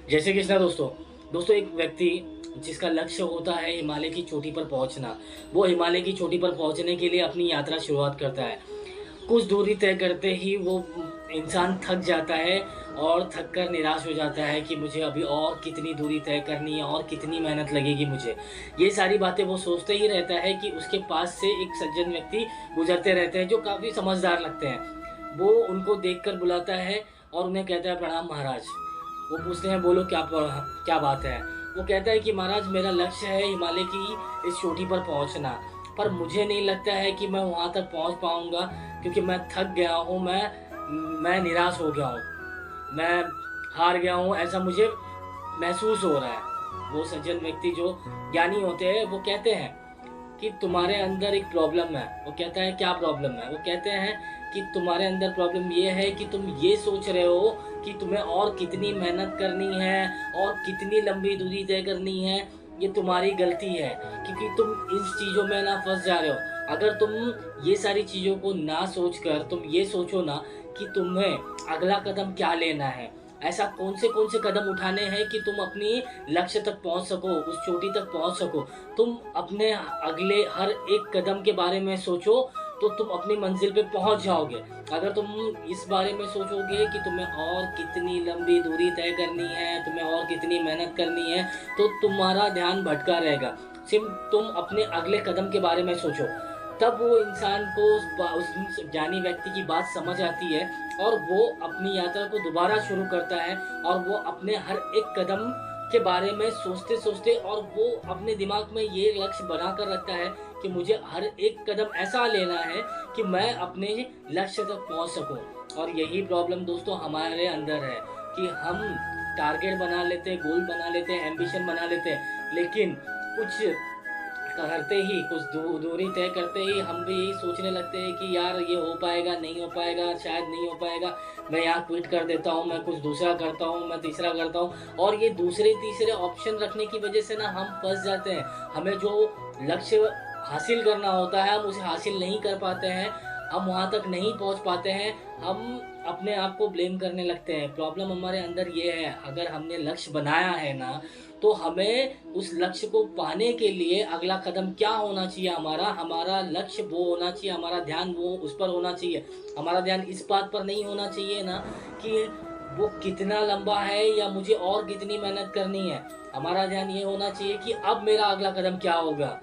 जैसे कृष्णा दोस्तों दोस्तों एक व्यक्ति जिसका लक्ष्य होता है हिमालय की चोटी पर पहुंचना, वो हिमालय की चोटी पर पहुंचने के लिए अपनी यात्रा शुरुआत करता है। कुछ दूरी तय करते ही वो इंसान थक जाता है और थक कर निराश हो जाता है कि मुझे अभी और कितनी दूरी तय करनी है और कितनी मेहनत लगेगी मुझे। ये सारी बातें वो सोचते ही रहता है कि उसके पास से एक सज्जन व्यक्ति गुजरते रहते हैं जो काफ़ी समझदार लगते हैं। वो उनको देखकर बुलाता है और उन्हें कहता है, प्रणाम महाराज। वो पूछते हैं, बोलो क्या बात है। वो कहता है कि महाराज, मेरा लक्ष्य है हिमालय की इस चोटी पर पहुंचना, पर मुझे नहीं लगता है कि मैं वहां तक पहुंच पाऊंगा, क्योंकि मैं थक गया हूँ। मैं निराश हो गया हूँ, मैं हार गया हूँ, ऐसा मुझे महसूस हो रहा है। वो सज्जन व्यक्ति जो ज्ञानी होते हैं वो कहते हैं कि तुम्हारे अंदर एक प्रॉब्लम है। वो कहता है, क्या प्रॉब्लम है। वो कहते हैं कि तुम्हारे अंदर प्रॉब्लम ये है कि तुम ये सोच रहे हो कि तुम्हें और कितनी मेहनत करनी है और कितनी लंबी दूरी तय करनी है। ये तुम्हारी गलती है, क्योंकि तुम इस चीज़ों में ना फंस जा रहे हो। अगर तुम ये सारी चीज़ों को ना सोच कर तुम ये सोचो ना कि तुम्हें अगला कदम क्या लेना है, ऐसा कौन से कदम उठाने हैं कि तुम अपनी लक्ष्य तक पहुंच सको, उस चोटी तक पहुंच सको। तुम अपने अगले हर एक कदम के बारे में सोचो तो तुम अपनी मंजिल पे पहुंच जाओगे। अगर तुम इस बारे में सोचोगे कि तुम्हें और कितनी लंबी दूरी तय करनी है, तुम्हें और कितनी मेहनत करनी है, तो तुम्हारा ध्यान भटका रहेगा। सिर्फ तुम अपने अगले कदम के बारे में सोचो। तब वो इंसान को उस ज्ञानी व्यक्ति की बात समझ आती है और वो अपनी यात्रा को दोबारा शुरू करता है और वो अपने हर एक कदम के बारे में सोचते सोचते और वो अपने दिमाग में ये लक्ष्य बना कर रखता है कि मुझे हर एक कदम ऐसा लेना है कि मैं अपने लक्ष्य तक पहुंच सकूं। और यही प्रॉब्लम दोस्तों हमारे अंदर है कि हम टारगेट बना लेते हैं, गोल बना लेते हैं, एम्बिशन बना लेते हैं, लेकिन कुछ करते ही कुछ दूरी तय करते ही हम भी यही सोचने लगते हैं कि यार ये हो पाएगा, नहीं हो पाएगा, शायद नहीं हो पाएगा, मैं यहाँ क्विट कर देता हूँ, मैं कुछ दूसरा करता हूँ, मैं तीसरा करता हूँ। और ये दूसरे तीसरे ऑप्शन रखने की वजह से ना हम फंस जाते हैं। हमें जो लक्ष्य हासिल करना होता है हम उसे हासिल नहीं कर पाते हैं, हम वहाँ तक नहीं पहुँच पाते हैं। हम अपने आप को ब्लेम करने लगते हैं। प्रॉब्लम हमारे अंदर ये है, अगर हमने लक्ष्य बनाया है ना, तो हमें उस लक्ष्य को पाने के लिए अगला कदम क्या होना चाहिए, हमारा लक्ष्य वो होना चाहिए, हमारा ध्यान वो उस पर होना चाहिए। हमारा ध्यान इस बात पर नहीं होना चाहिए ना कि वो कितना लंबा है या मुझे और कितनी मेहनत करनी है। हमारा ध्यान ये होना चाहिए कि अब मेरा अगला कदम क्या होगा।